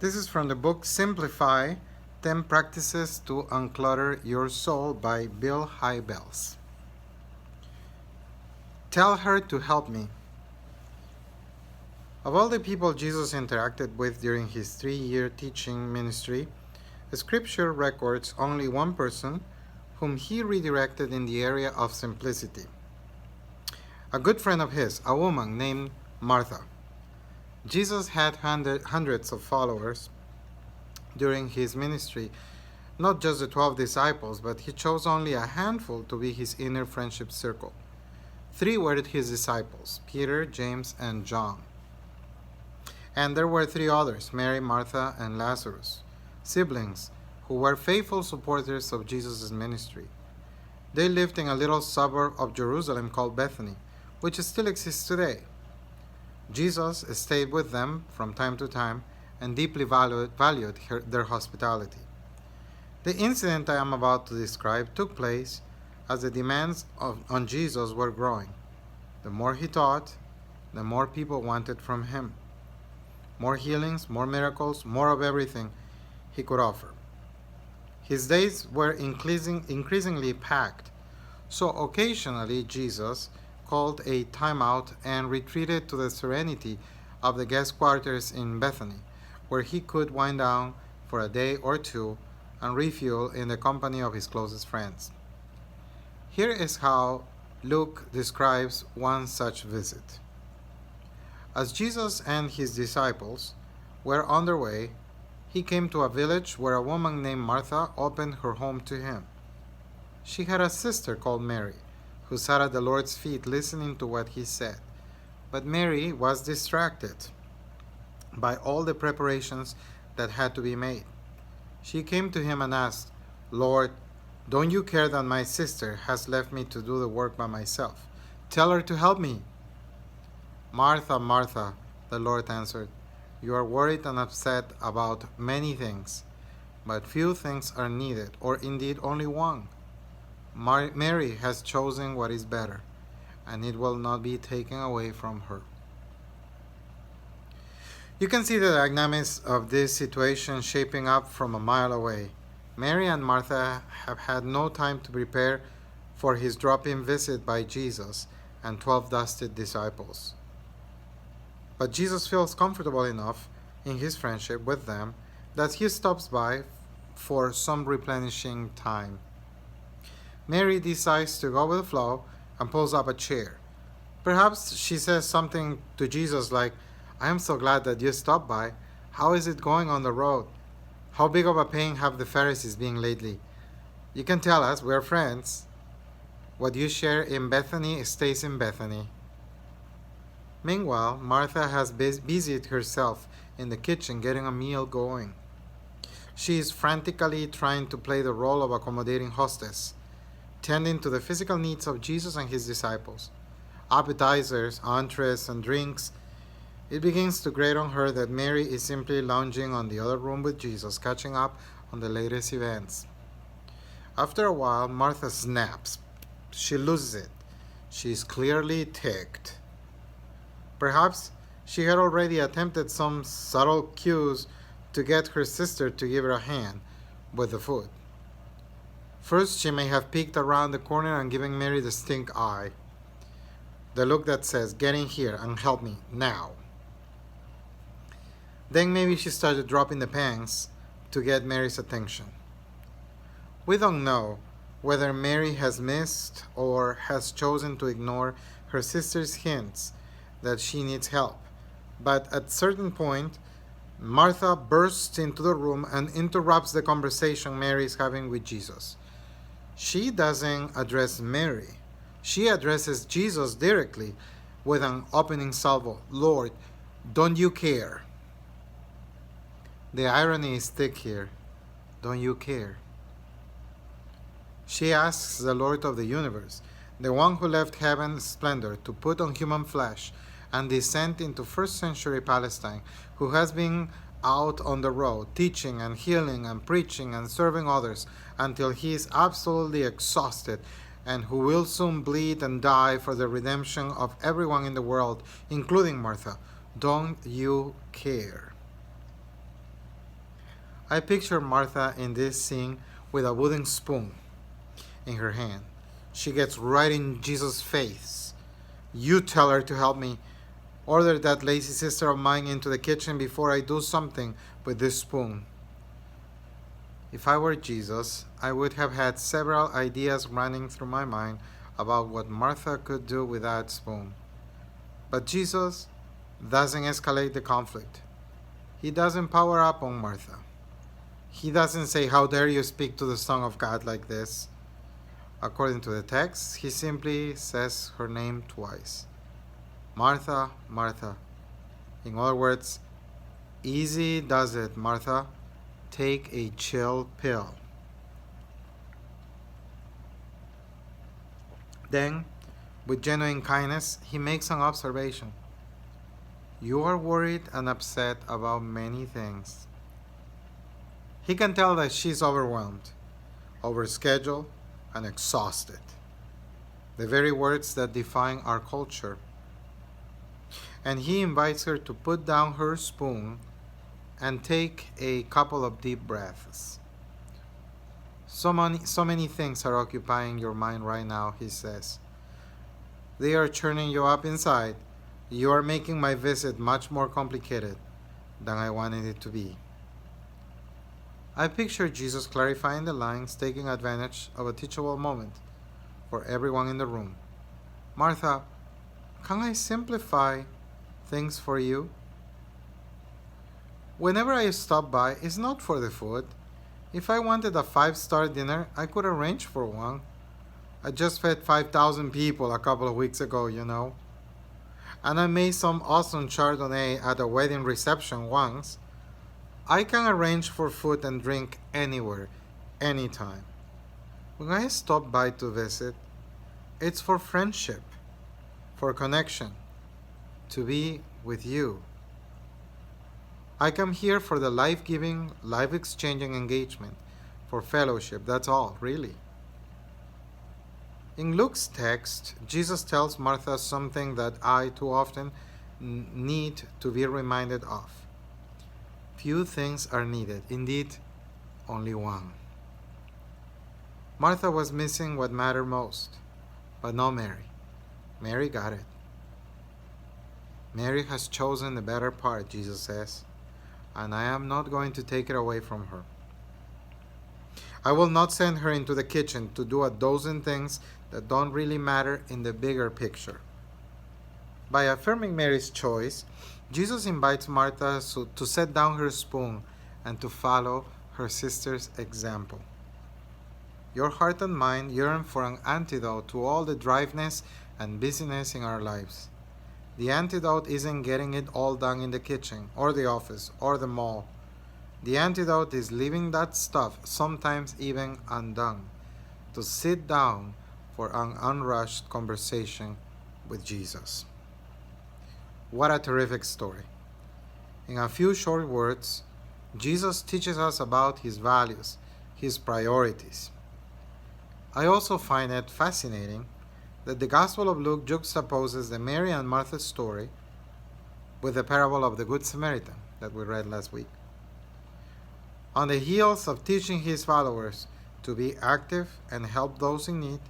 This is from the book Simplify 10 Practices to Unclutter Your Soul by Bill Hybels. Tell her to help me. Of all the people Jesus interacted with during his 3-year teaching ministry, the scripture records only one person whom he redirected in the area of simplicity. A good friend of his, a woman named Martha. Jesus had hundreds of followers during his ministry, not just the 12 disciples, but he chose only a handful to be his inner friendship circle. 3 were his disciples, Peter, James, and John. And there were 3 others, Mary, Martha, and Lazarus, siblings who were faithful supporters of Jesus' ministry. They lived in a little suburb of Jerusalem called Bethany, which still exists today. Jesus stayed with them from time to time and deeply valued their hospitality. The incident I am about to describe took place as the demands on Jesus were growing. The more he taught, the more people wanted from him. More healings, more miracles, more of everything he could offer. His days were increasingly packed, so occasionally Jesus called a timeout and retreated to the serenity of the guest quarters in Bethany, where he could wind down for a day or two and refuel in the company of his closest friends. Here is how Luke describes one such visit. As Jesus and his disciples were on their way, he came to a village where a woman named Martha opened her home to him. She had a sister called Mary, who sat at the Lord's feet listening to what he said. But Mary was distracted by all the preparations that had to be made. She came to him and asked, "Lord, don't you care that my sister has left me to do the work by myself? Tell her to help me." "Martha, Martha," the Lord answered, "you are worried and upset about many things, but few things are needed, or indeed only one. Mary has chosen what is better, and it will not be taken away from her." You can see the dynamics of this situation shaping up from a mile away. Mary and Martha have had no time to prepare for his drop-in visit by Jesus and 12 dusted disciples. But Jesus feels comfortable enough in his friendship with them that he stops by for some replenishing time. Mary decides to go with the flow and pulls up a chair. Perhaps she says something to Jesus like, "I am so glad that you stopped by. How is it going on the road? How big of a pain have the Pharisees been lately? You can tell us, we're friends. What you share in Bethany stays in Bethany." Meanwhile, Martha has busied herself in the kitchen getting a meal going. She is frantically trying to play the role of accommodating hostess, tending to the physical needs of Jesus and his disciples. Appetizers, entrees, and drinks. It begins to grate on her that Mary is simply lounging on the other room with Jesus, catching up on the latest events. After a while, Martha snaps. She loses it. She is clearly ticked. Perhaps she had already attempted some subtle cues to get her sister to give her a hand with the food. First, she may have peeked around the corner and given Mary the stink eye. The look that says, "Get in here and help me, now." Then maybe she started dropping the pans to get Mary's attention. We don't know whether Mary has missed or has chosen to ignore her sister's hints that she needs help. But at a certain point, Martha bursts into the room and interrupts the conversation Mary is having with Jesus. She doesn't address Mary. She addresses Jesus directly with an opening salvo. "Lord, don't you care?" The irony is thick here. Don't you care? She asks the Lord of the universe, the one who left heaven's splendor to put on human flesh and descend into first century Palestine, who has been out on the road, teaching and healing and preaching and serving others until he is absolutely exhausted, and who will soon bleed and die for the redemption of everyone in the world, including Martha. Don't you care? I picture Martha in this scene with a wooden spoon in her hand. She gets right in Jesus' face. You tell her to help me. Order that lazy sister of mine into the kitchen before I do something with this spoon. If I were Jesus, I would have had several ideas running through my mind about what Martha could do with that spoon. But Jesus doesn't escalate the conflict. He doesn't power up on Martha. He doesn't say, "How dare you speak to the Son of God like this?" According to the text, he simply says her name twice. Martha, Martha. In other words, easy does it, Martha. Take a chill pill. Then, with genuine kindness, he makes an observation. You are worried and upset about many things. He can tell that she's overwhelmed, overscheduled, and exhausted. The very words that define our culture. And he invites her to put down her spoon and take a couple of deep breaths. So many things are occupying your mind right now, he says. They are churning you up inside. You are making my visit much more complicated than I wanted it to be. I picture Jesus clarifying the lines, taking advantage of a teachable moment for everyone in the room. Martha, can I simplify things for you? Whenever I stop by, it's not for the food. If I wanted a 5-star dinner, I could arrange for one. I just fed 5,000 people a couple of weeks ago, you know. And I made some awesome Chardonnay at a wedding reception once. I can arrange for food and drink anywhere, anytime. When I stop by to visit, it's for friendship, for connection, to be with you. I come here for the life-giving, life-exchanging engagement, for fellowship, that's all, really. In Luke's text, Jesus tells Martha something that I too often need to be reminded of. Few things are needed, indeed, only one. Martha was missing what mattered most, but not Mary. Mary got it. Mary has chosen the better part, Jesus says, and I am not going to take it away from her. I will not send her into the kitchen to do a dozen things that don't really matter in the bigger picture. By affirming Mary's choice, Jesus invites Martha to set down her spoon and to follow her sister's example. Your heart and mind yearn for an antidote to all the driveness and busyness in our lives. The antidote isn't getting it all done in the kitchen, or the office, or the mall. The antidote is leaving that stuff, sometimes even undone, to sit down for an unrushed conversation with Jesus. What a terrific story. In a few short words, Jesus teaches us about his values, his priorities. I also find it fascinating that the Gospel of Luke juxtaposes the Mary and Martha story with the parable of the Good Samaritan that we read last week. On the heels of teaching his followers to be active and help those in need,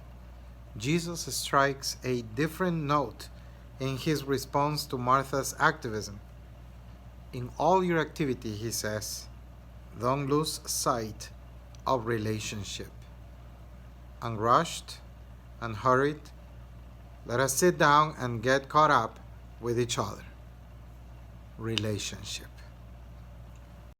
Jesus strikes a different note in his response to Martha's activism. In all your activity, he says, don't lose sight of relationship. Unrushed, unhurried, let us sit down and get caught up with each other. Relationship.